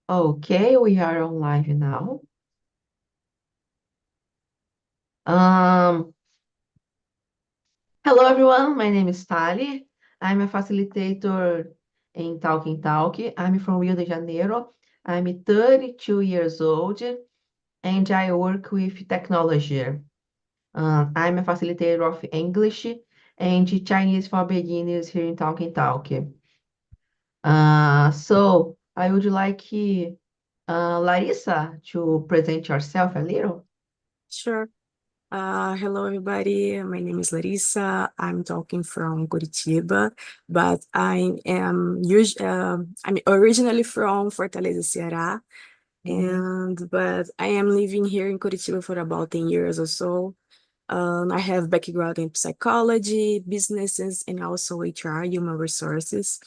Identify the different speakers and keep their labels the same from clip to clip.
Speaker 1: Okay, we are on live now. Um, Hello everyone, my name is Tali. I'm a facilitator in Talking Talk. I'm from Rio de Janeiro. I'm 32 years old and I work with technology. I'm a facilitator of English and Chinese for beginners here in Talking Talk. So I would like Larissa to present yourself a little.
Speaker 2: Sure. Hello, everybody. My name is Larissa. I'm talking from Curitiba, but I'm originally from Fortaleza, Ceará, but I am living here in Curitiba for about 10 years or so. I have background in psychology, businesses, and also HR, human resources.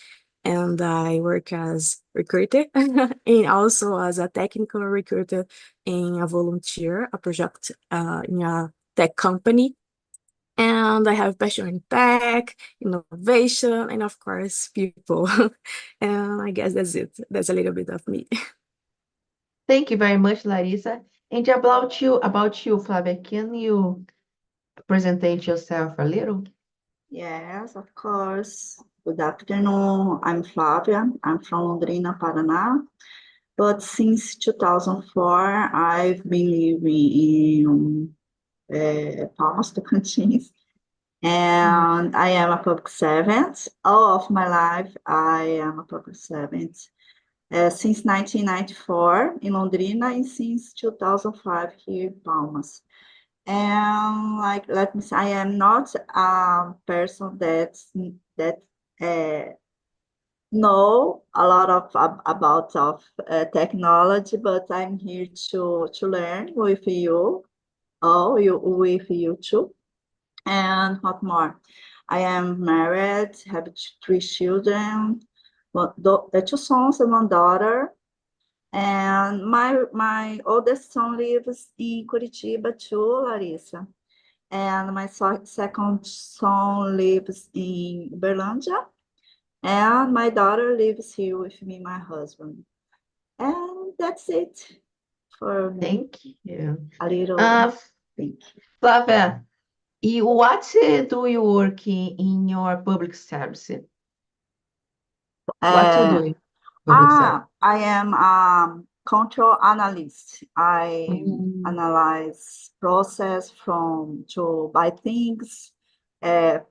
Speaker 2: And I work as recruiter and also as a technical recruiter and a volunteer, a project in a tech company. And I have passion in tech, innovation, and of course, people. And I guess that's it. That's a little bit of me.
Speaker 1: Thank you very much, Larissa. And about you, Flavia, can you present yourself a little?
Speaker 3: Yes, of course. Good afternoon. I'm Flavia. I'm from Londrina, Paraná. But since 2004, I've been living in Palmas, Tocantins. And I am a public servant. All of my life, I am a public servant. Since 1994 in Londrina and since 2005 here in Palmas. And like, let me say, I am not a person that uh, know a lot about technology, but I'm here to learn with you, with you too. And what more? I am married, have three children, two sons and one daughter. And my oldest son lives in Curitiba too, Larissa. And my second son lives in Berlândia, and my daughter lives here with me, my husband. And that's it for me.
Speaker 1: Thank you.
Speaker 3: A little
Speaker 1: Uh,
Speaker 3: thing.
Speaker 1: Flavia, what do you work in your public service? What you do
Speaker 3: Uh,
Speaker 1: in public service?
Speaker 3: I am a control analyst. I
Speaker 1: Mm,
Speaker 3: analyze process from to buy things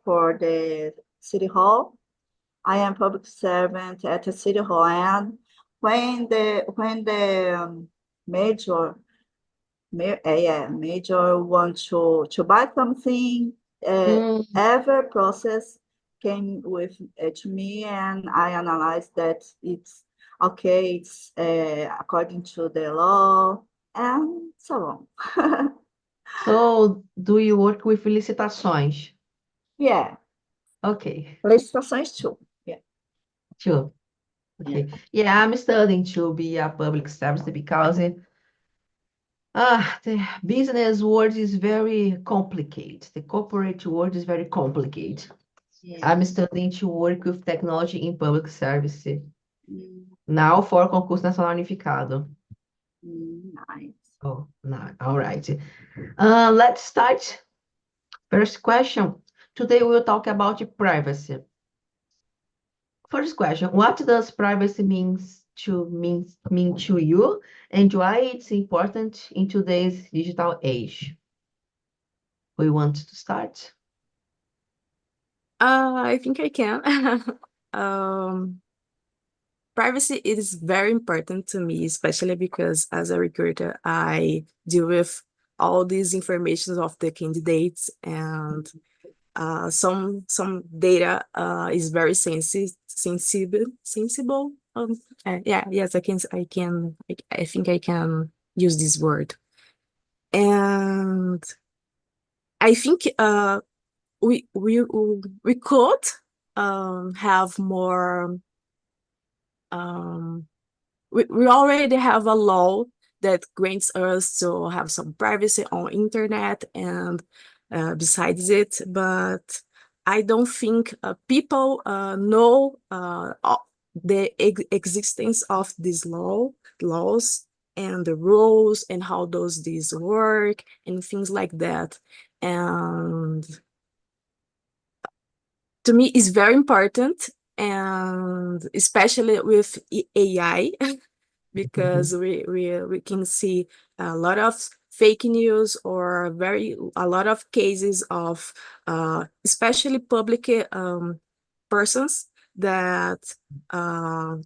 Speaker 3: for the city hall. I am public servant at the city hall, and when the major major want to buy something,
Speaker 1: mm.
Speaker 3: every process came with to me, and I analyze that it's okay, it's according to the law, and so on.
Speaker 1: So, do you work with licitações?
Speaker 3: Yeah,
Speaker 1: Okay,
Speaker 3: licitações too. Yeah,
Speaker 1: sure.
Speaker 3: yeah.
Speaker 1: Okay. Yeah, I'm studying to be a public service because the business world is very complicated. The corporate world is very complicated.
Speaker 3: Yeah.
Speaker 1: I'm studying to work with technology in public service
Speaker 3: Mm,
Speaker 1: now for concurso nacional unificado.
Speaker 3: nice.
Speaker 1: Oh, no. All right. Let's start. First question. Today we'll talk about privacy. First question, what does privacy mean to you and why it's important in today's digital age? We want to start?
Speaker 2: I think I can. um, Privacy is very important to me, especially because as a recruiter, I deal with all these information of the candidates, and some data is very sensible. Yeah, yes, I think I can use this word. And I think we could have more. Um, we already have a law that grants us to have some privacy on internet and besides it, but I don't think people know the existence of this law. laws and the rules and how does this work and things like that. And to me, it's very important, and especially with AI, because we can see a lot of fake news or a lot of cases of especially public persons that are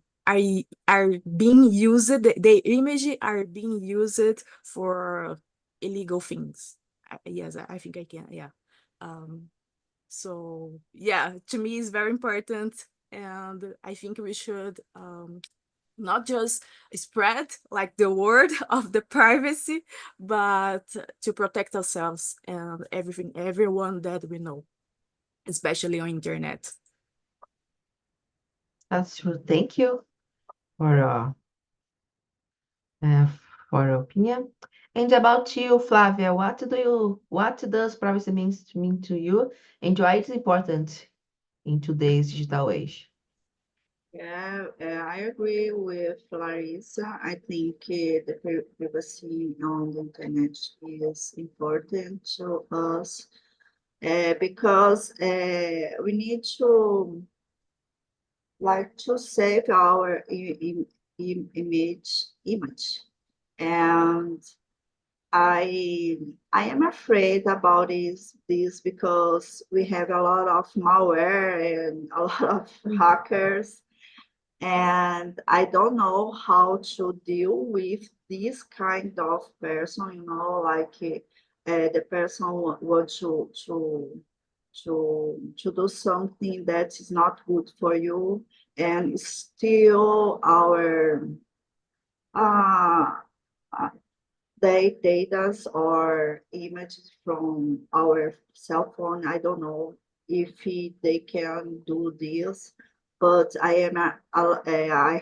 Speaker 2: being used, the image are being used for illegal things. Yes, I think I can, yeah. So yeah, to me it's very important, and I think we should not just spread like the word of the privacy, but to protect ourselves and everyone that we know, especially on internet.
Speaker 1: That's true. Thank you for your opinion. And about you, Flavia, what does privacy mean to you, and why it's important in today's digital age?
Speaker 3: Yeah, I agree with Larissa. I think the privacy on the internet is important to us because we need to save our image, and I I am afraid about this because we have a lot of malware and a lot of hackers, and I don't know how to deal with this kind of person, like the person want to do something that is not good for you and steal our uh, uh, data or images from our cell phone. I don't know if they can do this, but I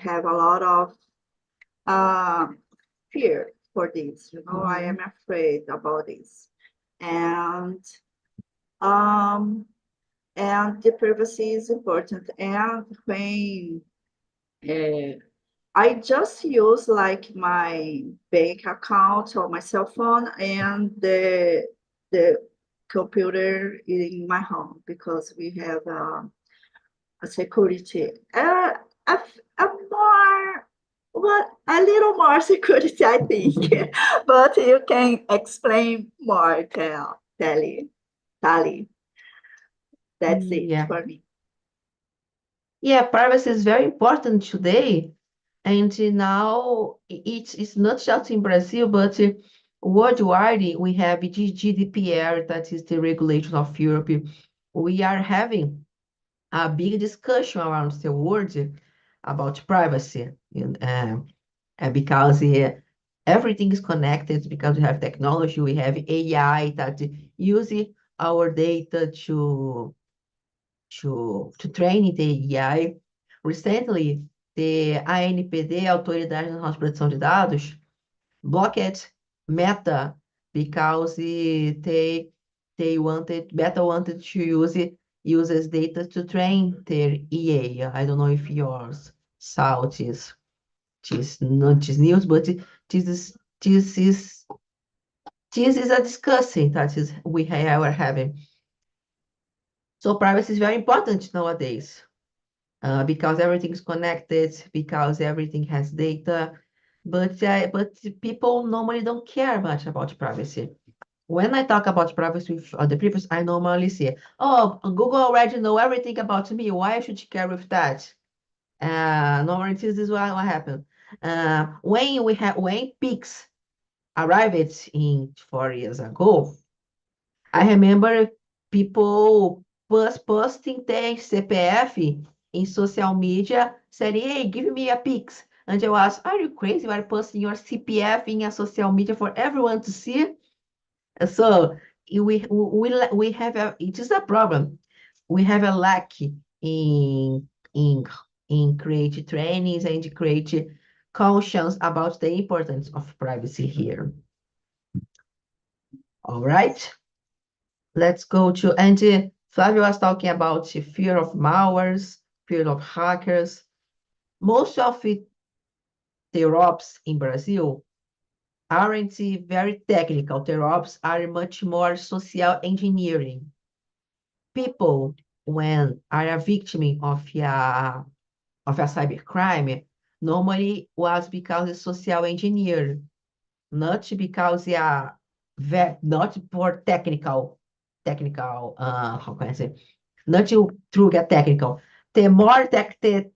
Speaker 3: have a lot of uh, fear for this. I am afraid about this, and um, and the privacy is important. And when I just use like my bank account or my cell phone and the computer in my home because we have a security, a more, what, a little more security, I think. But you can explain more, Tali. That's it
Speaker 1: Yeah.
Speaker 3: for me.
Speaker 1: Yeah, privacy is very important today. And now it's not just in Brazil, but worldwide, we have the GDPR, that is the regulation of Europe. We are having a big discussion around the world about privacy, because everything is connected, because we have technology, we have AI that use our data to train the AI. Recently, the ANPD, Autoridade Nacional de Proteção de Dados, blocked Meta because Meta wanted to use users data to train their EA. I don't know if yours saw this not this news, but this is this is a discussion that is are having. So privacy is very important nowadays. Because everything is connected, because everything has data. But people normally don't care much about privacy. When I talk about privacy with other people, I normally say, "Oh, Google already know everything about me. Why I should care with that?" Normally, this is what happened. When pigs arrived in 4 years ago, I remember people posting their CPF in social media, saying, "Hey, give me a Pix." And I was, "Are you crazy? You are posting your CPF in a social media for everyone to see?" So we have it is a problem. We have a lack in in in create trainings and create conscience about the importance of privacy here. All right. Let's go to, and Flavio was talking about the fear of malwares, fear of hackers. Most of it, TEROPs in Brazil aren't very technical. TEROPs are much more social engineering. People, when are a victim of a cybercrime, normally was because it's social engineered, not because they are not for technical, how can I say, not to get technical. The more the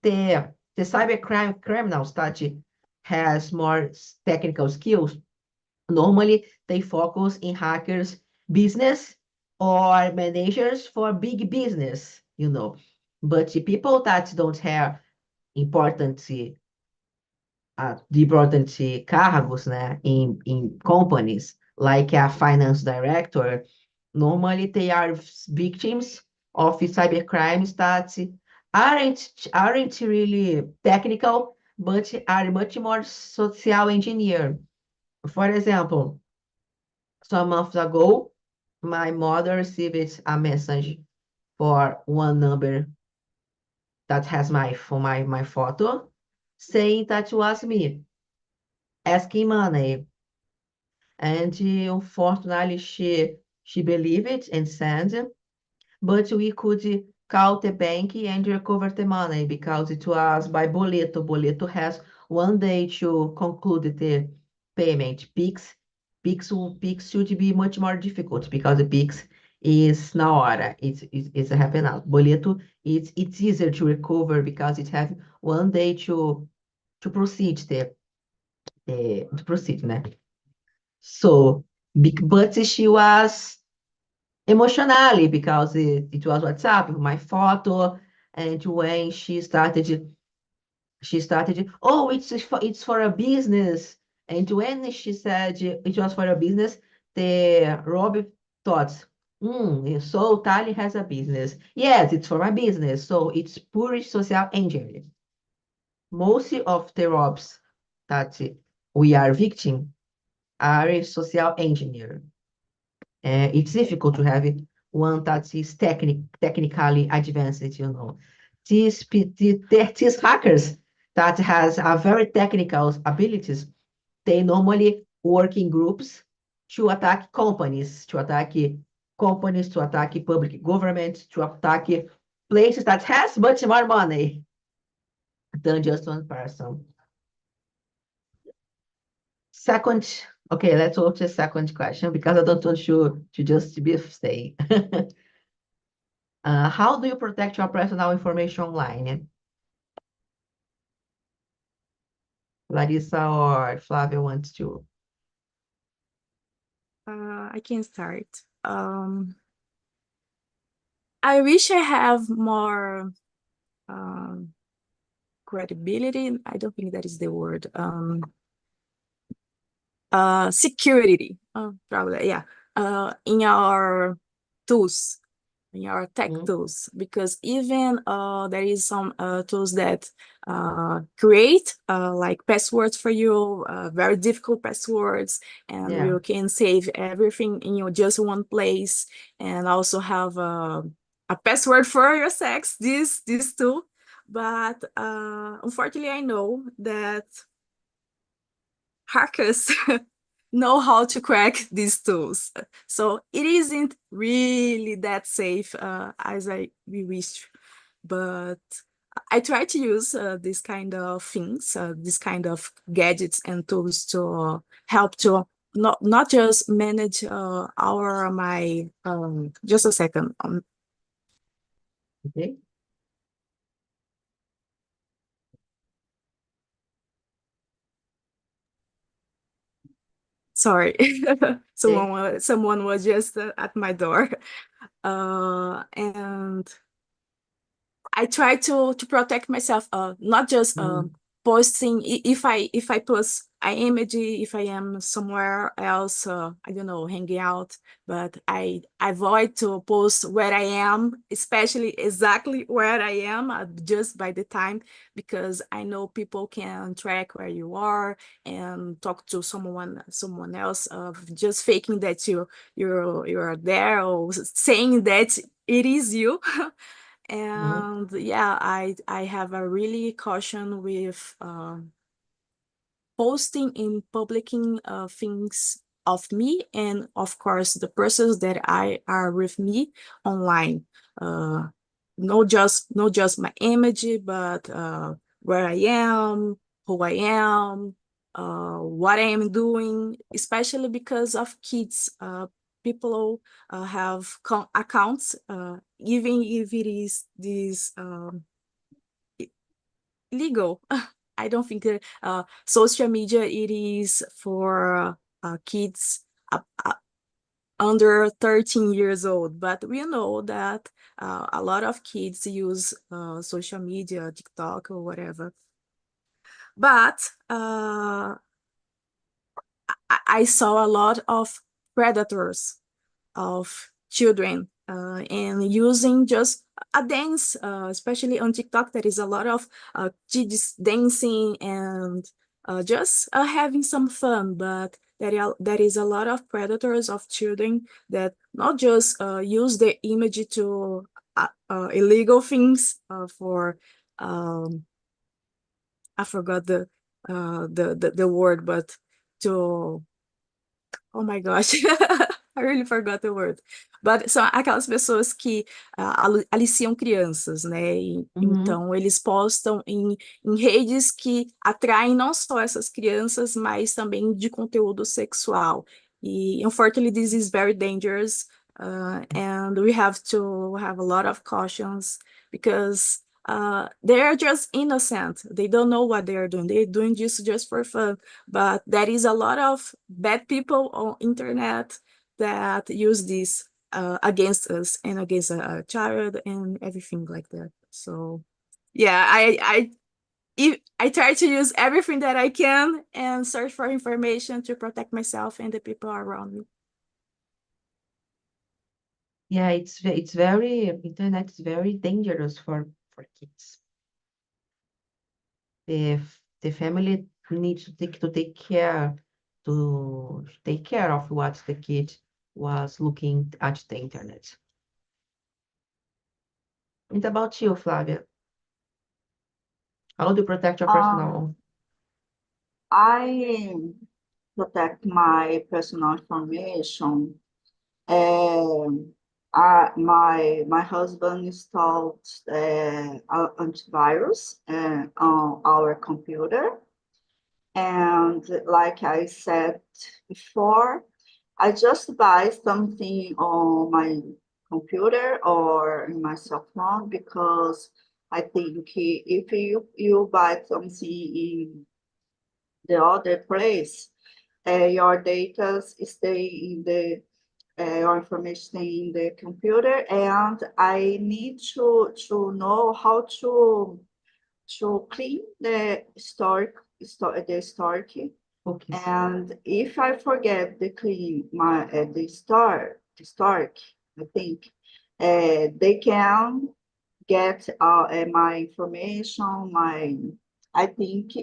Speaker 1: cybercrime criminals that has more technical skills, normally they focus in hackers business or managers for big business, But the people that don't have important de important cargos, né, in companies, like a finance director, normally they are victims of cybercrimes that aren't really technical, but are much more social engineer. For example, some months ago, my mother received a message for one number that has my photo, saying that was me asking money. And unfortunately, she believed it and sent, but we could call the bank and recover the money because it was by boleto. Boleto has 1 day to conclude the payment. Pix should be much more difficult because the Pix is na hora. It's happening now. Boleto, it's easier to recover because it have 1 day to proceed to proceed, né? So, but she was emotionally because it was WhatsApp, my photo, and when she started, oh, it's for a business. And when she said it was for a business, the Rob thought, so Tali has a business. Yes, it's for my business. So it's pure social engineering. Most of the Robs that we are victim are social engineer. It's difficult to have one that is technically advanced. These hackers that has a very technical abilities, they normally work in groups to attack companies, to attack public government, to attack places that has much more money than just one person. Second, okay, let's go to the second question because I don't want to just be stay. How do you protect your personal information online? Larissa or Flavia wants to.
Speaker 2: I can start. I wish I have more credibility. I don't think that is the word. Security. Probably, yeah. In our tools, in our tech tools, because even there is some tools that create like passwords for you, very difficult passwords, and you can save everything in just one place, and also have a password for your sex, this tool. But unfortunately, I know that hackers know how to crack these tools. So it isn't really that safe as we wish. But I try to use this kind of things, this kind of gadgets and tools to help to not just manage my just a second.
Speaker 1: Okay.
Speaker 2: Sorry, someone was just at my door, and I try to protect myself, not just posting. If I post an image, if I am somewhere else, I don't know, hanging out, but I avoid to post where I am, especially exactly where I am, just by the time, because I know people can track where you are and talk to someone else, just faking that you're there or saying that it is you. And yeah, I have a really caution with posting and publishing things of me, and of course the persons that I are with me online. Not just my image, but where I am, who I am, what I am doing, especially because of kids. People have accounts, even if it is this legal. I don't think that social media it is for kids under 13 years old, but we know that a lot of kids use social media, TikTok or whatever. But I saw a lot of predators of children and using just a dance, especially on TikTok. There is a lot of kids dancing and just having some fun, but there is a lot of predators of children that not just use their image to illegal things for I forgot the word, but to oh my gosh, I really forgot the word. But são aquelas pessoas que aliciam crianças, né? Então, eles postam em redes que atraem não só essas crianças, mas também de conteúdo sexual. E, unfortunately, this is very dangerous, and we have to have a lot of cautions because they are just innocent. They don't know what they are doing. They're doing this just for fun. But there is a lot of bad people on internet that use this against us and against a child and everything like that. So yeah, I try to use everything that I can and search for information to protect myself and the people around me.
Speaker 1: Yeah, it's very internet is very dangerous for kids. The family needs to take care of what the kid was looking at the internet. What about you, Flavia? How do you protect your personal?
Speaker 3: I protect my personal information. My husband installed antivirus on our computer, and like I said before, I just buy something on my computer or in my cell phone because I think if you buy something in the other place, your data stay in the your information stay in the computer, and I need to know how to clean the storage.
Speaker 1: Okay.
Speaker 3: And if I forget to clean my the storage, I think they can get my information. I think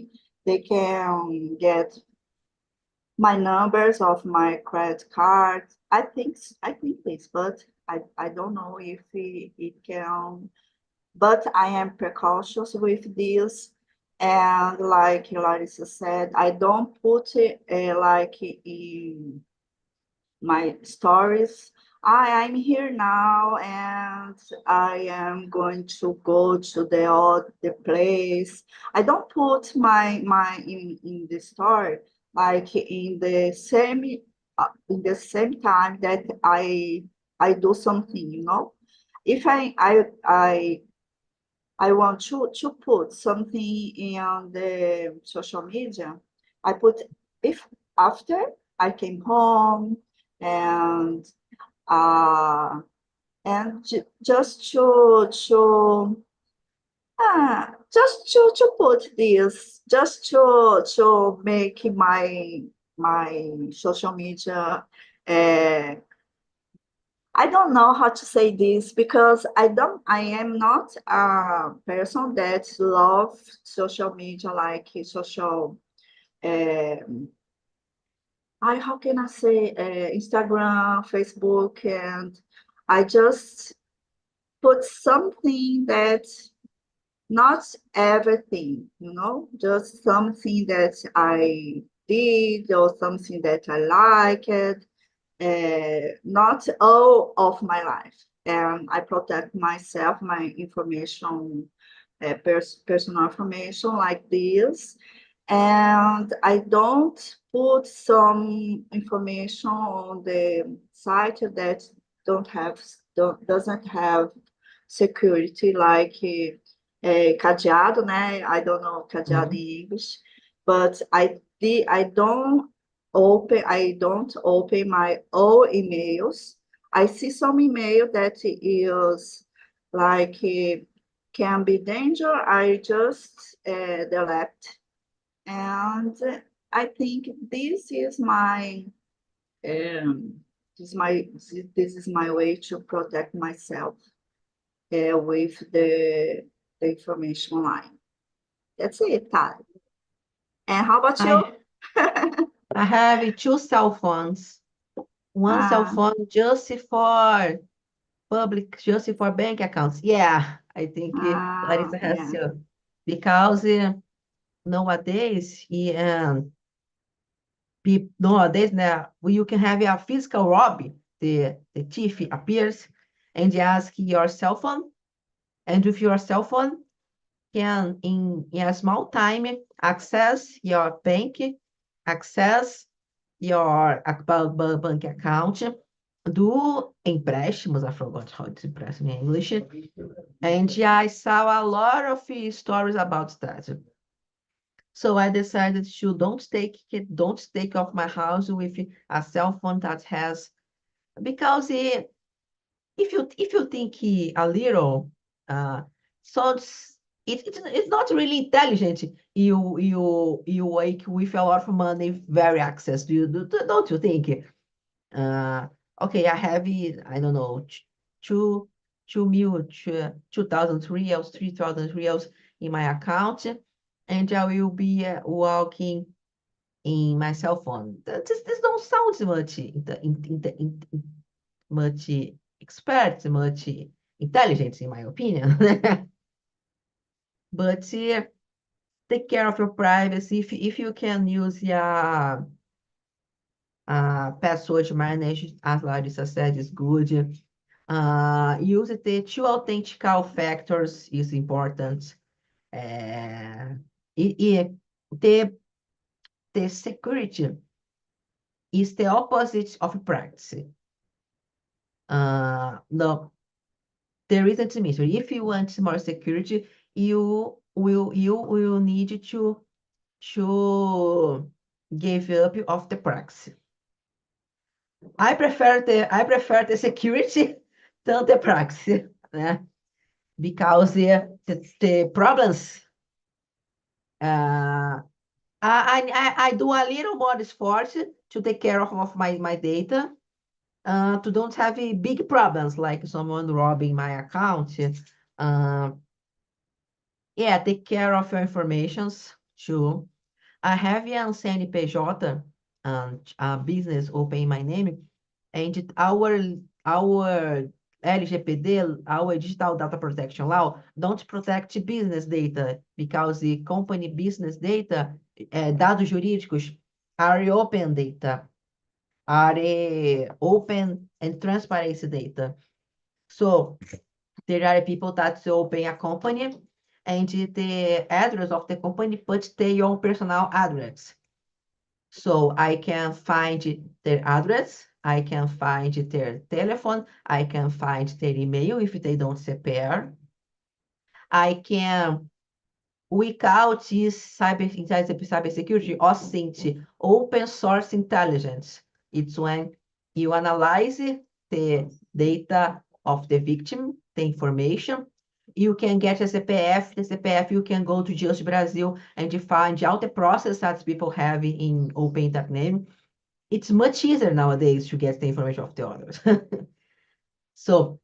Speaker 3: they can get my numbers of my credit card. I think this, but I don't know if it can. But I am precautious with this. And like Larissa said, I don't put it like in my stories. I'm here now and I am going to go to the other place. I don't put my in the story like in the same time that I do something, you know. If I want to put something in the social media, I put if after I came home and uh just to put this, just to make my social media I don't know how to say this because I am not a person that love social media like social how can I say Instagram, Facebook, and I just put something that not everything, just something that I did or something that I liked, not all of my life. And I protect myself, my information, personal information like this. And I don't put some information on the site that doesn't have security, like cadeado, né? I don't know cadeado in English, but I don't open my own emails. I see some email that is like can be danger. I just delete, and I think um, this is my way to protect myself with the information line. That's it, Tara. And how about you?
Speaker 1: I have two cell phones. One cell phone just for public, just for bank accounts. Yeah, I think Larissa has
Speaker 3: Yeah.
Speaker 1: to. Because nowadays, nowadays, né, you can have a physical rob, the thief appears and ask your cell phone, and with your cell phone, can, in a small time, access your bank, access your bank account, do empréstimos, I forgot how to express in English, and I saw a lot of stories about that. So I decided to don't take off my house with a cell phone that has, because if you think a little, so it's not really intelligent. You wake with a lot of money, very access. Don't you think? Okay, I have I don't know, 2,000 reals, 3,000 reals in my account, and I will be walking in my cell phone. This don't sound much expert, much intelligent, in my opinion. But take care of your privacy. If you can use your password managed, as Larissa said, is good. Use the two authentical factors is important. E the security is the opposite of practice. No, there isn't a mystery. If you want more security, you will need to give up of the practice. I prefer the security than the practice, né? Because the problems, I do a little more effort to take care of my data, to don't have big problems like someone robbing my account. Yeah, take care of your informations too. I have a CNPJ, business open in my name, and our LGPD, our Digital Data Protection Law, don't protect business data, because the company business data, dados jurídicos, are open data, are open and transparency data. So there are people that open a company, and the address of the company put their own personal address. So I can find their address, I can find their telephone, I can find their email if they don't separe. I can, without this cybersecurity, OSINT, open source intelligence. It's when you analyze the data of the victim, the information. You can get a CPF. The CPF, you can go to Just Brazil and find all the process that people have in open internet name. It's much easier nowadays to get the information of the others. So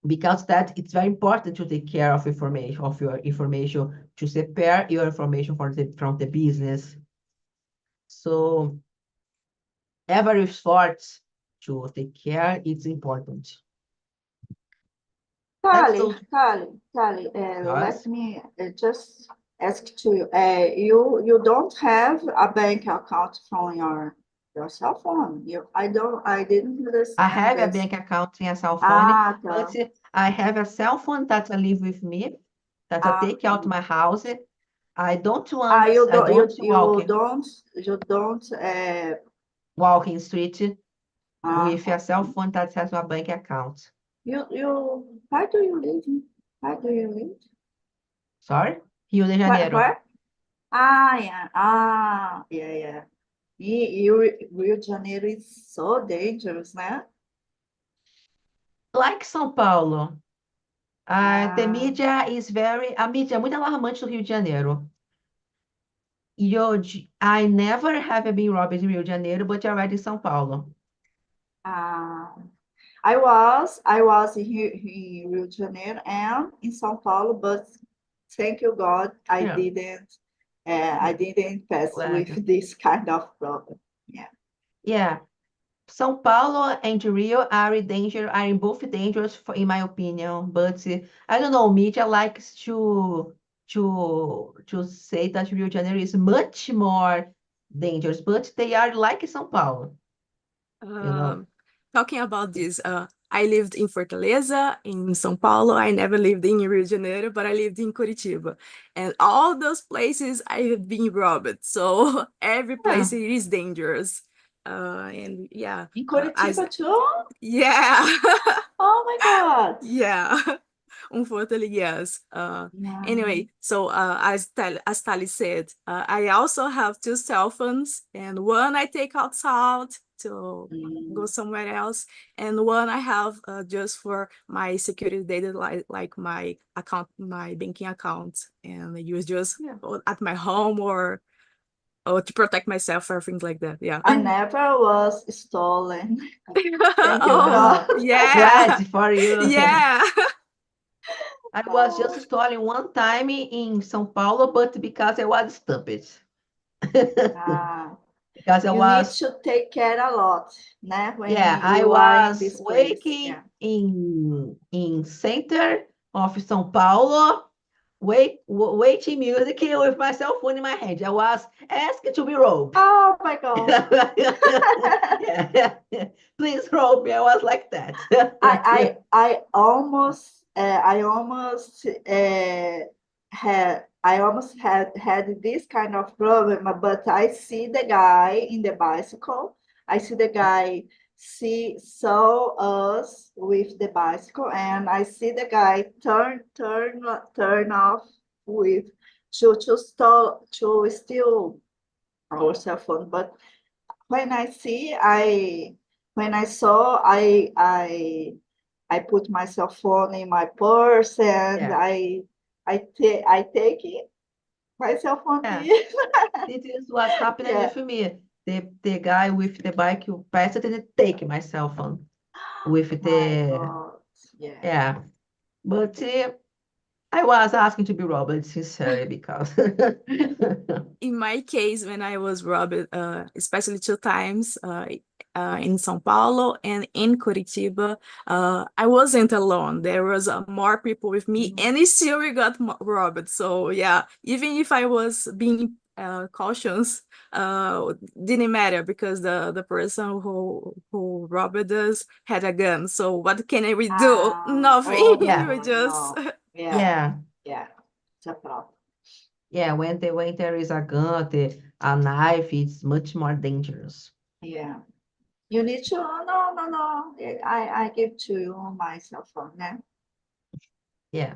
Speaker 1: because that it's very important to take care of your information, to separate your information from the business. So every effort to take care is important. Let's
Speaker 3: Kali,
Speaker 1: go to
Speaker 3: Kali,
Speaker 1: yours.
Speaker 3: let me just ask to you. You don't have a bank account from your cell phone. I didn't
Speaker 1: I
Speaker 3: understand
Speaker 1: have a
Speaker 3: this.
Speaker 1: bank account in a cell phone,
Speaker 3: Ah,
Speaker 1: but
Speaker 3: tá.
Speaker 1: I have a cell phone that I live with me, that I
Speaker 3: Ah,
Speaker 1: take out my house. I don't
Speaker 3: ah,
Speaker 1: want, I don't
Speaker 3: you don't.
Speaker 1: walk in street with a
Speaker 3: Ah,
Speaker 1: cell phone that has my bank account.
Speaker 3: where do you live? Where do you live?
Speaker 1: Sorry? Rio de Janeiro.
Speaker 3: Where? Ah, yeah. Ah, yeah, yeah. Rio de Janeiro is so dangerous, né?
Speaker 1: Like São Paulo, the
Speaker 3: Ah,
Speaker 1: media is a mídia é muito alarmante do Rio de Janeiro. I never have been robbed in Rio de Janeiro, but I read in São Paulo.
Speaker 3: ah. I was in Rio de Janeiro and in São Paulo, but thank you God,
Speaker 1: Yeah,
Speaker 3: I didn't pass
Speaker 1: glad.
Speaker 3: with this kind of problem. Yeah.
Speaker 1: Yeah. São Paulo and Rio are in both dangerous in my opinion, but I don't know, media likes to say that Rio de Janeiro is much more dangerous, but they are like São Paulo, you know.
Speaker 2: Talking about this, I lived in Fortaleza, in São Paulo. I never lived in Rio de Janeiro, but I lived in Curitiba. And all those places I have been robbed. So every place
Speaker 1: Yeah.
Speaker 2: it is dangerous. And yeah,
Speaker 3: In
Speaker 2: as
Speaker 3: Curitiba too?
Speaker 2: yeah,
Speaker 3: Oh my God.
Speaker 2: yeah. Unfortunately, yes.
Speaker 3: Yeah.
Speaker 2: Anyway, so as Tali said, I also have two cell phones, and one I take outside to go somewhere else, and one I have just for my security data, like my account, my banking account, and I use just at my home or to protect myself or things like that. Yeah.
Speaker 3: I never was stolen. Thank you,
Speaker 2: Oh,
Speaker 3: God.
Speaker 2: yeah.
Speaker 1: Glad for you.
Speaker 2: Yeah.
Speaker 1: I was just stolen one time in São Paulo, but because I was stupid.
Speaker 3: Ah,
Speaker 1: Because I
Speaker 3: you need
Speaker 1: was,
Speaker 3: to take care a lot, né? When
Speaker 1: I
Speaker 3: you are in
Speaker 1: was
Speaker 3: this place.
Speaker 1: waking
Speaker 3: Yeah.
Speaker 1: in center of São Paulo, waiting music with my cell phone in my hand. I was asked to be robbed.
Speaker 3: Oh my God.
Speaker 1: Yeah. Please rob me. I was like that.
Speaker 3: I almost had this kind of problem, but I see the guy in the bicycle. I see the guy saw us with the bicycle, and I see the guy turn off with to steal our cell phone. But when I saw, I put my cell phone in my purse, and
Speaker 1: Yeah.
Speaker 3: I take it, my cell phone.
Speaker 1: Yeah. This is what happened
Speaker 3: Yeah.
Speaker 1: with me. The guy with the bike who passed it and take my cell phone with
Speaker 3: My God. Yeah.
Speaker 1: yeah. But I was asking to be robbed, sincerely, because
Speaker 2: In my case, when I was robbed, especially two times in São Paulo and in Curitiba, I wasn't alone. There was more people with me, and still we got robbed. So yeah, even if I was being cautious, didn't matter because the person who robbed us had a gun. So what can we do? Nothing.
Speaker 1: Yeah.
Speaker 2: We just
Speaker 3: No. Yeah.
Speaker 1: yeah,
Speaker 3: Yeah. It's a problem.
Speaker 1: yeah. When there is a gun, a knife, it's much more dangerous.
Speaker 3: Yeah. You need to, no. I give to you my cell phone, né?
Speaker 1: Yeah.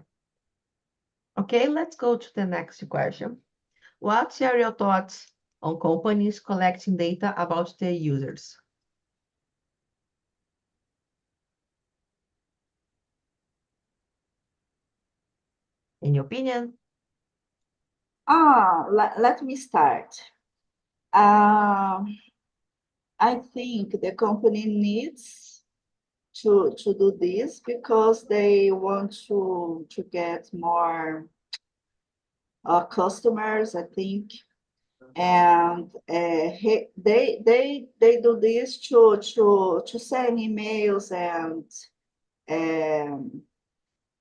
Speaker 1: Okay, let's go to the next question. What are your thoughts on companies collecting data about their users? In your opinion?
Speaker 3: Let me start. I think the company needs to do this because they want to get more customers, I think, and they do this to send emails and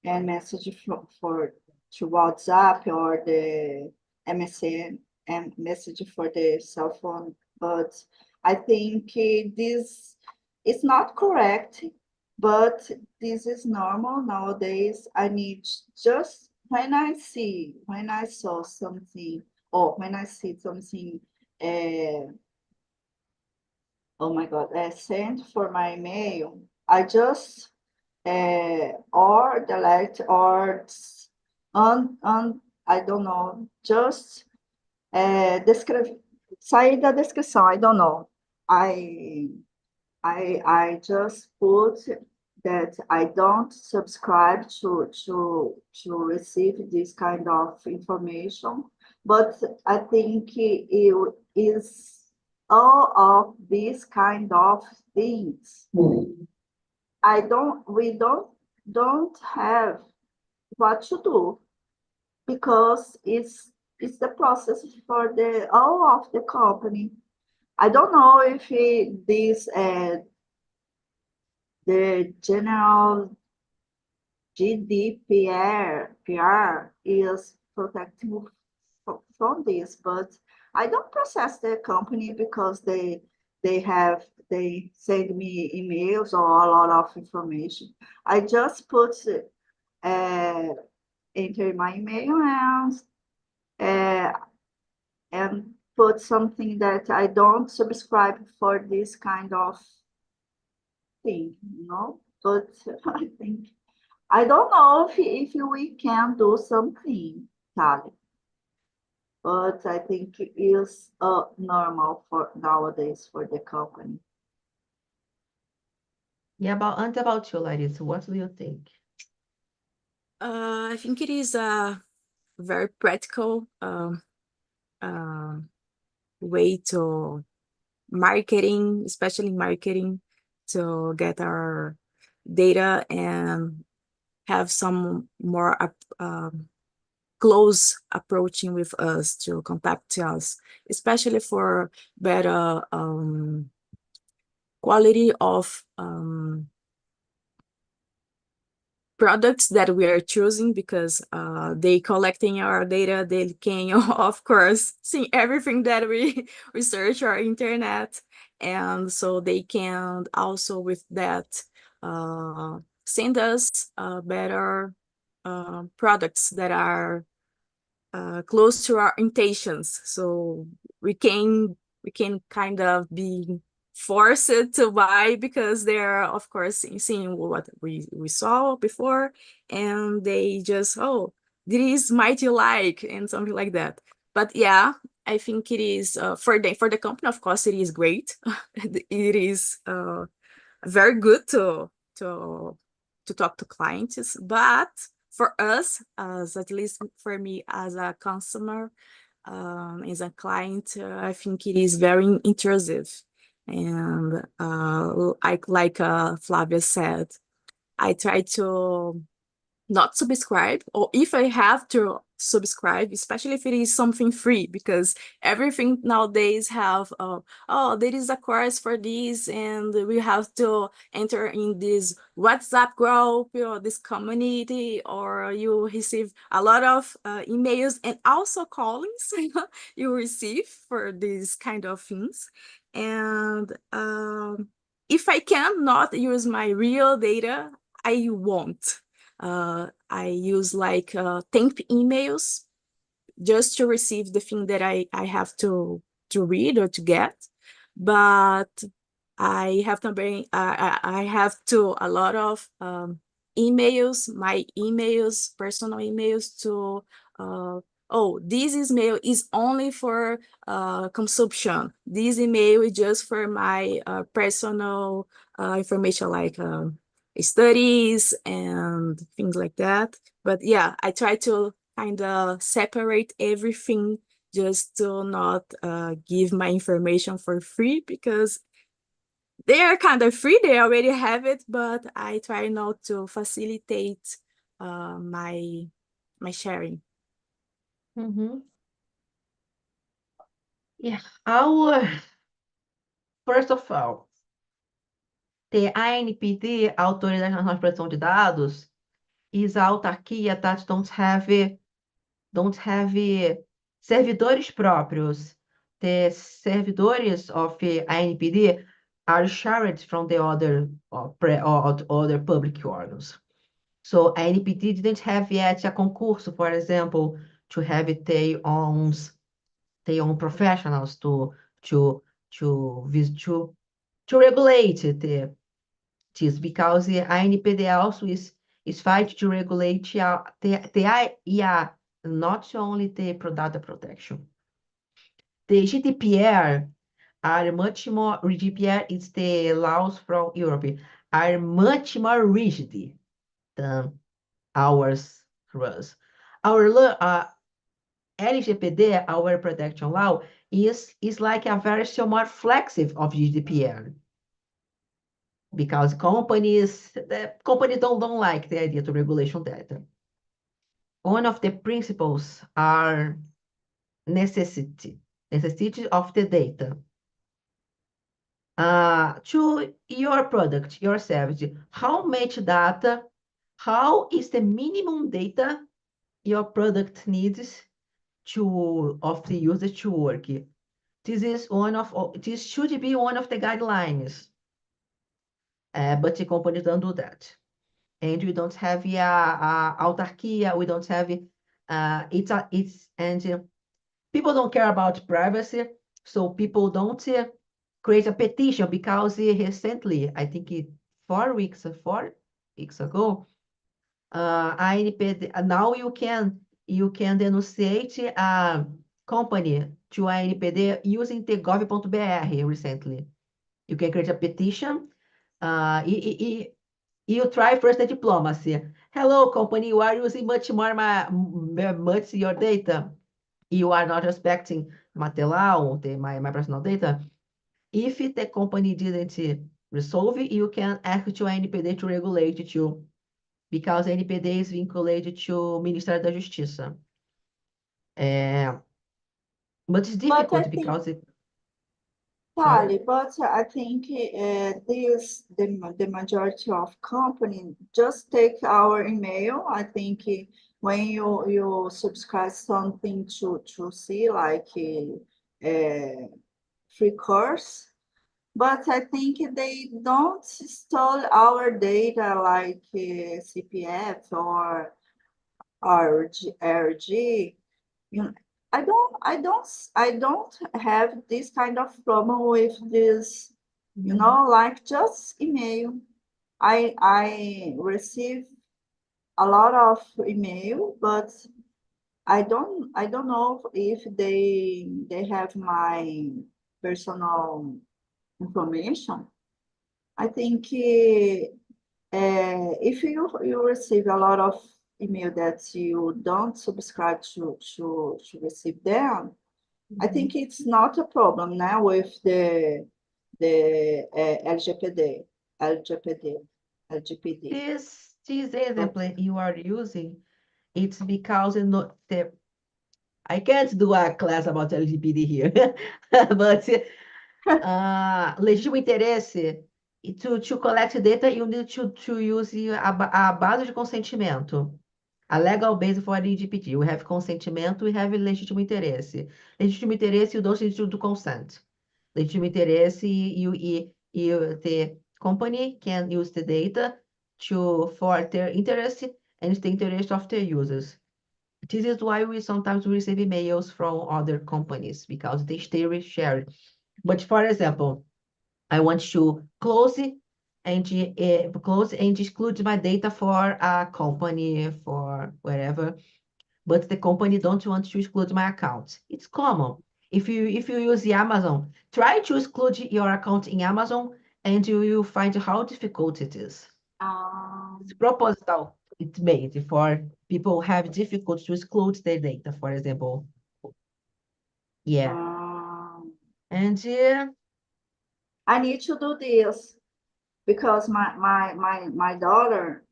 Speaker 3: and message to WhatsApp or the MSN and message for the cell phone. But I think this is not correct, but this is normal nowadays. I need just when I saw something or when I see something, oh my God, sent for my email, I just or delete or I don't know, just sair da descrição, I don't know. I just put that I don't subscribe to receive this kind of information, but I think it is all of these kind of things. We don't have what to do because it's the process for the all of the company. I don't know if this the general GDPR is protecting from this, but I don't process the company because they send me emails or a lot of information. I just put enter my email uh, and put something that I don't subscribe for this kind of thing, you know. But I think I don't know if we can do something, Tali, but I think it is normal for nowadays for the company.
Speaker 1: Yeah, about you, Larissa, what do you think?
Speaker 2: I think it is a very practical way to marketing, especially marketing, to get our data and have some more close approaching with us to contact us, especially for better quality of products that we are choosing, because they collecting our data, they can of course see everything that we research our internet, and so they can also with that send us better products that are close to our intentions, so we can kind of be forced to buy because they're of course seeing what we saw before, and they just, oh, this might you like, and something like that. But yeah, I think it is for the company, of course it is great. It is very good to talk to clients, but for us, as at least for me as a consumer, as a client, I think it is very intrusive. And like Flavia said, I try to not subscribe, or if I have to subscribe, especially if it is something free, because everything nowadays have oh, there is a course for this and we have to enter in this WhatsApp group or this community, or you receive a lot of emails and also callings you receive for these kind of things. And if I cannot use my real data, I won't. I use like temp emails just to receive the thing that I have to read or to get. But I have to bring I have to a lot of emails, my emails, personal emails to oh, this email is only for consumption. This email is just for my personal information, like studies and things like that. But yeah, I try to kind of separate everything just to not give my information for free, because they are kind of free, they already have it, but I try not to facilitate my sharing.
Speaker 1: Yeah, first of all, ter ANPD, Autoridade Nacional de Proteção de Dados, is a autarquia that don't have servidores próprios. The servidores of ANPD are shared from the other other public órgãos. So ANPD didn't have yet a concurso, for example, to have their own professionals to regulate this, because the ANPD also is fight to regulate the IA, not only the data protection. The GDPR are much more, GDPR is the laws from Europe, are much more rigid than ours rules. Our LGPD, our protection law, is like a version more flexible of GDPR, because companies don't like the idea to regulation data. One of the principles are necessity of the data. To your product, your service, how much data, how is the minimum data your product needs of the user to work? This should be one of the guidelines, but the companies don't do that. And we don't have autarkia, we don't have people don't care about privacy, so people don't create a petition, because recently, I think 4 weeks ago, ANPD, now you can denunciate a company to ANPD using the gov.br recently. You can create a petition. You try first the diplomacy. Hello, company, you are using much your data. You are not respecting my personal data. If the company didn't resolve it, you can ask to NPD to regulate it too, because NPD is vinculated to Ministério da Justiça. But it's difficult because
Speaker 3: Tali, but I think the majority of company just take our email. I think when you subscribe something to see like a free course, but I think they don't store our data like CPF or RG. You know, I don't have this kind of problem with this, like just email. I receive a lot of email, but I don't know if they have my personal information. I think if you receive a lot of email that you don't subscribe to receive them, I think it's not a problem now with the LGPD.
Speaker 1: This example you are using, it's because I can't do a class about LGBT here, but legítimo interesse, to collect data, you need to use a base de consentimento. A legal base for LGBT. We have consentimento, we have legítimo interesse. Legítimo interesse, you don't need to do consent. Legítimo interesse, the company can use the data for their interest and the interest of their users. This is why we sometimes receive emails from other companies, because they stay shared. But for example, I want to close and exclude my data for a company, for wherever, but the company don't want to exclude my account. It's common. If you use the Amazon, try to exclude your account in Amazon, and you will find how difficult it is. It's proposital. It's made for people who have difficulty to exclude their data, for example. Yeah. And
Speaker 3: I need to do this because my daughter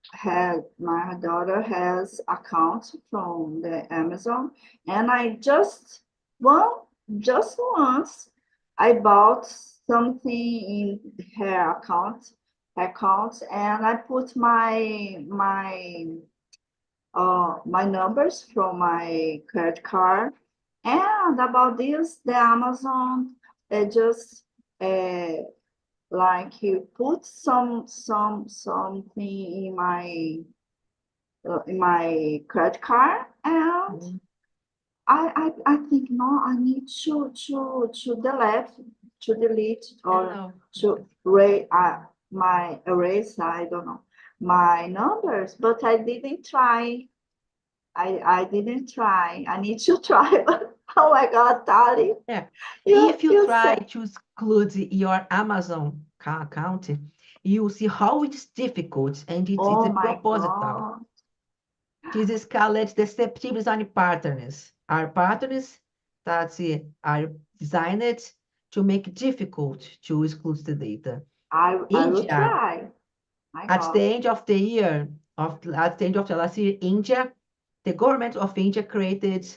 Speaker 3: has account from the Amazon, and I just once I bought something in her account, and I put my my numbers from my credit card. And about this, the Amazon just like you put something in my credit card, and I think no, I need to delete or
Speaker 1: Hello.
Speaker 3: to erase my erase, I don't know, my numbers, but I didn't try. I didn't try. I need to try, but oh my God, Tali,
Speaker 1: Yeah.
Speaker 3: you
Speaker 1: If you
Speaker 3: you
Speaker 1: try
Speaker 3: said,
Speaker 1: to exclude your Amazon account, you see how it's difficult and it's
Speaker 3: oh
Speaker 1: a
Speaker 3: my
Speaker 1: proposital.
Speaker 3: God,
Speaker 1: This is called deceptive design patterns. Are patterns that are designed to make it difficult to exclude the data.
Speaker 3: I will
Speaker 1: India,
Speaker 3: try. My
Speaker 1: at the
Speaker 3: God.
Speaker 1: end of the year, at the end of the last year, India, the government of India created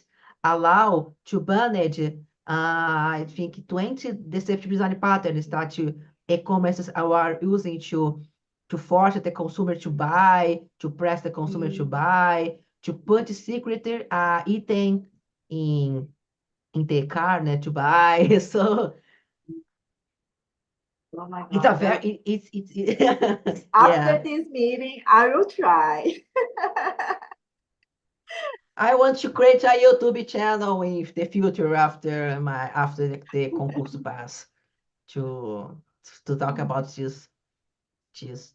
Speaker 1: a law to banish, I think, 20 deceptive design patterns that e-commerces are using to force the consumer to buy, to press the consumer to buy, to put secret item in the car, né, to buy. So
Speaker 3: Oh my
Speaker 1: it's a
Speaker 3: God.
Speaker 1: very,
Speaker 3: After
Speaker 1: yeah.
Speaker 3: this meeting, I will try.
Speaker 1: I want to create a YouTube channel in the future after the concurso pass to talk about these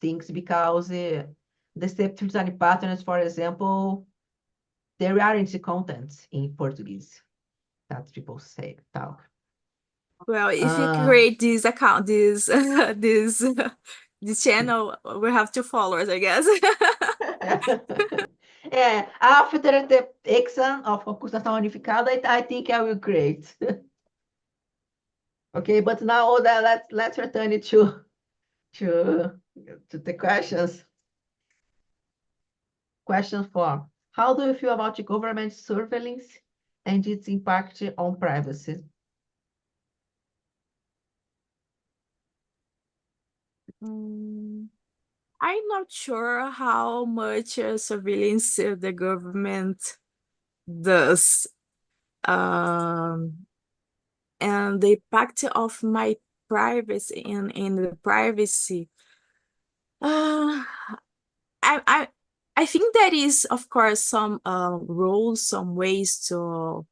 Speaker 1: things because deceptive design patterns, for example, there aren't content in Portuguese that people say talk.
Speaker 2: Well, if you
Speaker 1: Uh,
Speaker 2: create this account, this this channel, we have 2 followers, I guess.
Speaker 1: yeah, after the exam of concursação unificada, I think I will create. Okay, but now let's return it to the questions. Question 4. How do you feel about the government surveillance and its impact on privacy?
Speaker 2: I'm not sure how much surveillance the government does. And the impact of my privacy and the privacy. Uh, I I think there is, of course, some rules, some ways to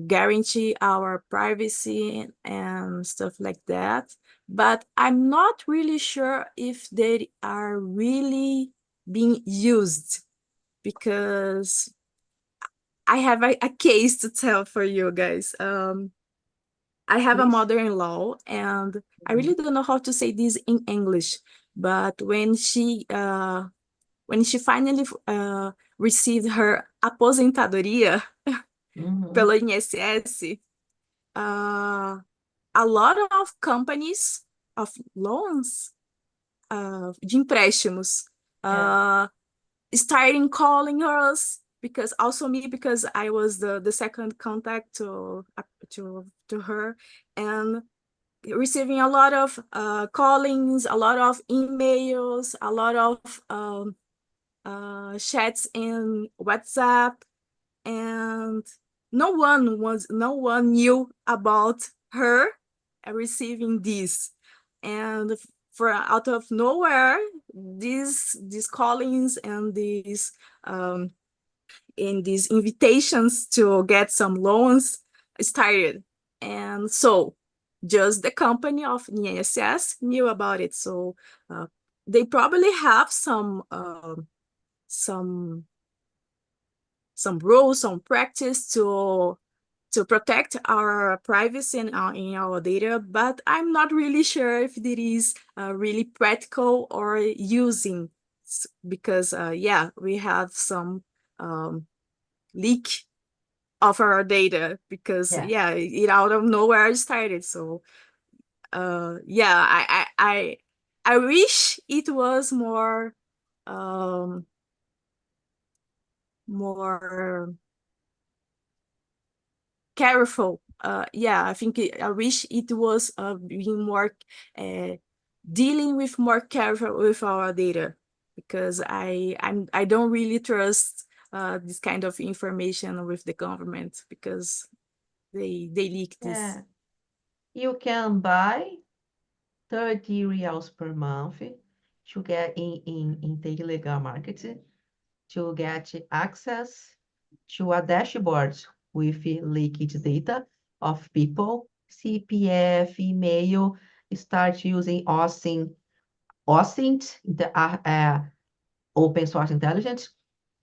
Speaker 2: guarantee our privacy and stuff like that. But I'm not really sure if they are really being used, because I have a case to tell for you guys. I have a
Speaker 1: Please.
Speaker 2: mother-in-law, and I really don't know how to say this in English, but when she finally received her aposentadoria
Speaker 1: Mhm.
Speaker 2: pelo INSS, a lot of companies of loans, de empréstimos,
Speaker 1: Yeah.
Speaker 2: starting calling us, because also me, because I was the second contact to her, and receiving a lot of callings, a lot of emails, a lot of chats in WhatsApp, and no one knew about her receiving this. And for out of nowhere, these callings and these invitations to get some loans started. And so just the company of INSS knew about it. So they probably have some rules, some practice to protect our privacy and in our data, but I'm not really sure if it is really practical or using, because yeah, we have some leak of our data, because
Speaker 1: Yeah.
Speaker 2: yeah, it out of nowhere started. So yeah, I wish it was more careful. Yeah, I think I wish it was being more dealing with more careful with our data, because I don't really trust this kind of information with the government because they leak this.
Speaker 1: Yeah. You can buy 30 reals per month to get in the illegal market to get access to a dashboard with leaked data of people, CPF, email, start using OSINT, the open source intelligence,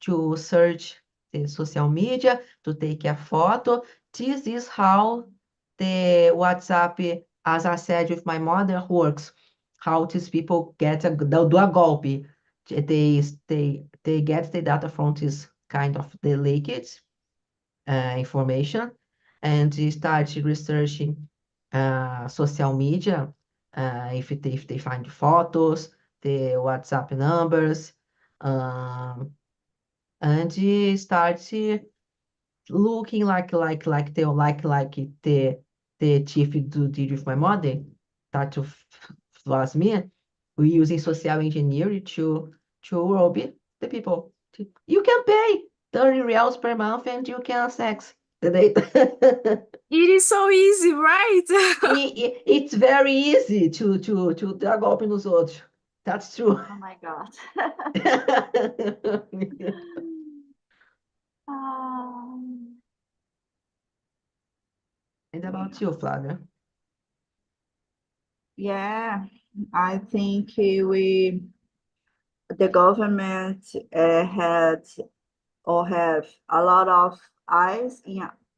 Speaker 1: to search the social media, to take a photo. This is how the WhatsApp, as I said with my mother, works. How these people do a golpe. They get the data from this kind of the leaked information and they start researching social media if they find photos, the WhatsApp numbers, and they start looking like the chief did with my mother, that was me. We using social engineering to rob the people. You can pay 30 reals per month and you can access the data.
Speaker 2: It is so easy, right?
Speaker 1: It's very easy to dar golpe nos outros. That's true.
Speaker 3: Oh my God.
Speaker 1: And about you, Flávia?
Speaker 3: Yeah, I think the government had or have a lot of eyes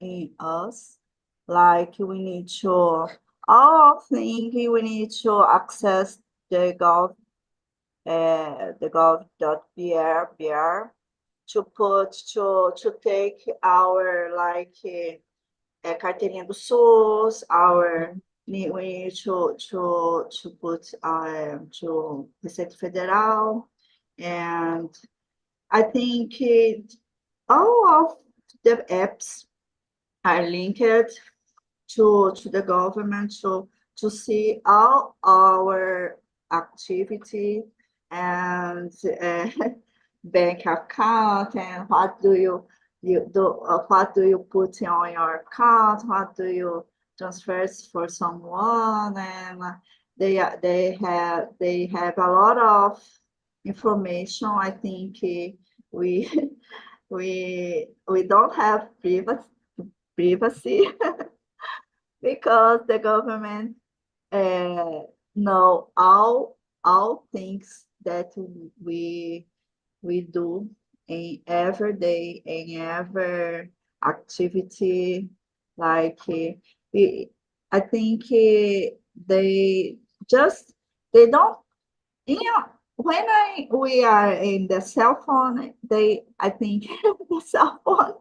Speaker 3: in us. Like we need to, all think we need to access the gov.br to take our like carteirinha do SUS, we need to put to Receita Federal, and I think all of the apps are linked to the government to see all our activity and bank account and what do you do, what do you put on your account, what do you transfer for someone, and they have a lot of information. I think we we don't have privacy because the government know all things that we do in every day, in every activity. Like I think they just they don't. When we are in the cell phone, I think the cell phone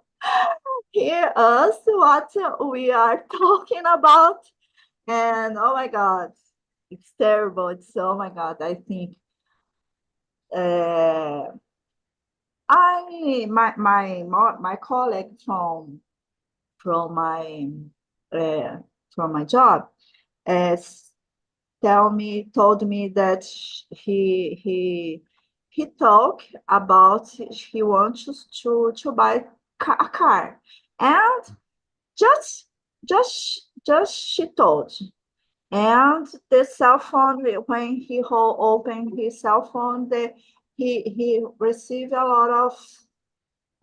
Speaker 3: hear us what we are talking about, and oh my God, it's terrible. It's oh my God. I think my colleague from my uh, from my job as told me that he talked about he wants to buy a car, and just just she told, and the cell phone, when he opened his cell phone, he received a lot of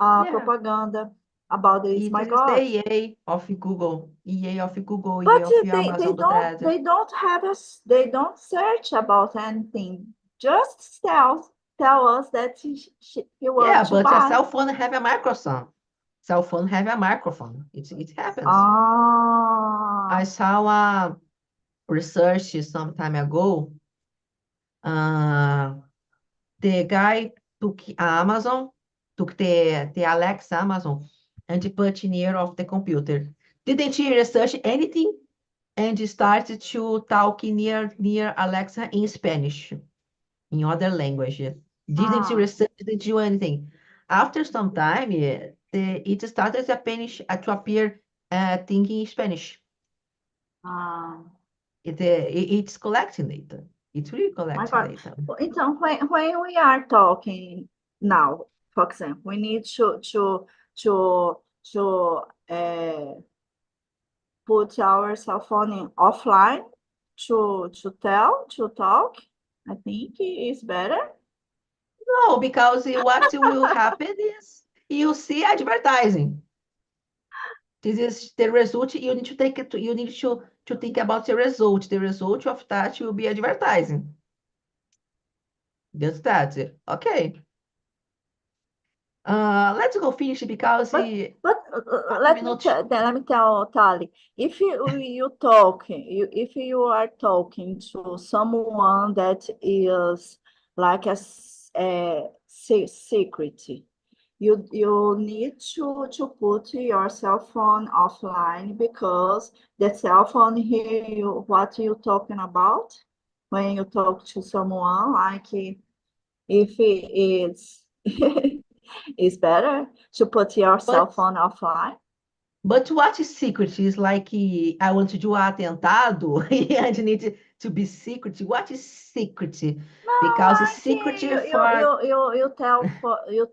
Speaker 1: Yeah.
Speaker 3: propaganda about this.
Speaker 1: It
Speaker 3: My
Speaker 1: is
Speaker 3: God.
Speaker 1: the EA of Google, EA of Google, EA
Speaker 3: But
Speaker 1: of Amazon that
Speaker 3: they don't have us, they don't search about anything. Just tell us that he
Speaker 1: yeah,
Speaker 3: wants to
Speaker 1: but a
Speaker 3: buy.
Speaker 1: cell phone have a microphone. Cell phone have a microphone. It happens. I
Speaker 3: Ah,
Speaker 1: saw a research some time ago. The guy took Amazon, took the Alexa Amazon, and put near of the computer. Didn't he research anything? And started to talk near Alexa in Spanish, in other language. Didn't research, didn't do anything. After some time, it started to appear thinking Spanish.
Speaker 3: ah.
Speaker 1: It's collecting data. It's really
Speaker 3: My
Speaker 1: collecting
Speaker 3: God.
Speaker 1: data.
Speaker 3: Então, when we are talking now, For example, we need to put our cell phone in offline to talk. I think is better.
Speaker 1: No, because what will happen is you see advertising. This is the result. You need to take it. You need to think about the result. The result of that will be advertising. Just that. Okay. Let's go finish because
Speaker 3: But let me tell Tali, if if you are talking to someone that is like a secret, you need to put your cell phone offline because the cell phone hear you what you talking about when you talk to someone. Like if it is it's better to put your cell
Speaker 1: but
Speaker 3: phone offline.
Speaker 1: but what is secret is like I want to do atentado and need to be secret. What is secret?
Speaker 3: No,
Speaker 1: Because it's
Speaker 3: like
Speaker 1: secret for
Speaker 3: you tell for you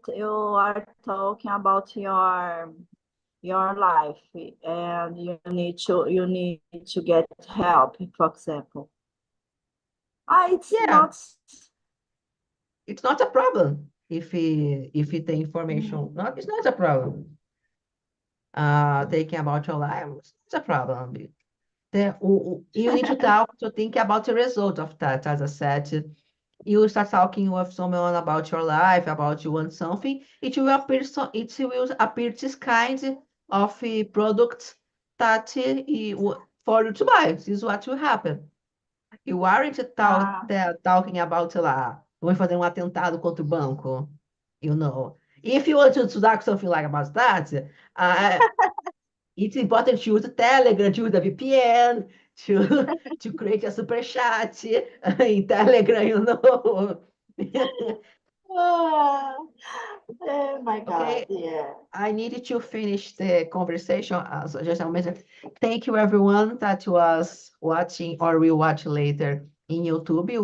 Speaker 3: are talking about your life and you need to get help, for example. It's
Speaker 1: yeah.
Speaker 3: not.
Speaker 1: It's not a problem if the information not it's not a problem. Thinking about your life, it's not a problem. You need to think about the result of that. As I said, you start talking with someone about your life, about you want something, it will appear this kind of product that for you to buy. This is what will happen. You aren't
Speaker 3: Ah,
Speaker 1: talking about lá, vamos fazer um atentado contra o banco, you know. If you want to talk something like about that, uh, it's important to use Telegram, to use the VPN, to create a super chat in Telegram, you know.
Speaker 3: ah, oh my God,
Speaker 1: Okay,
Speaker 3: yeah.
Speaker 1: I needed to finish the conversation. So just a minute. Thank you, everyone that was watching or will watch later in YouTube.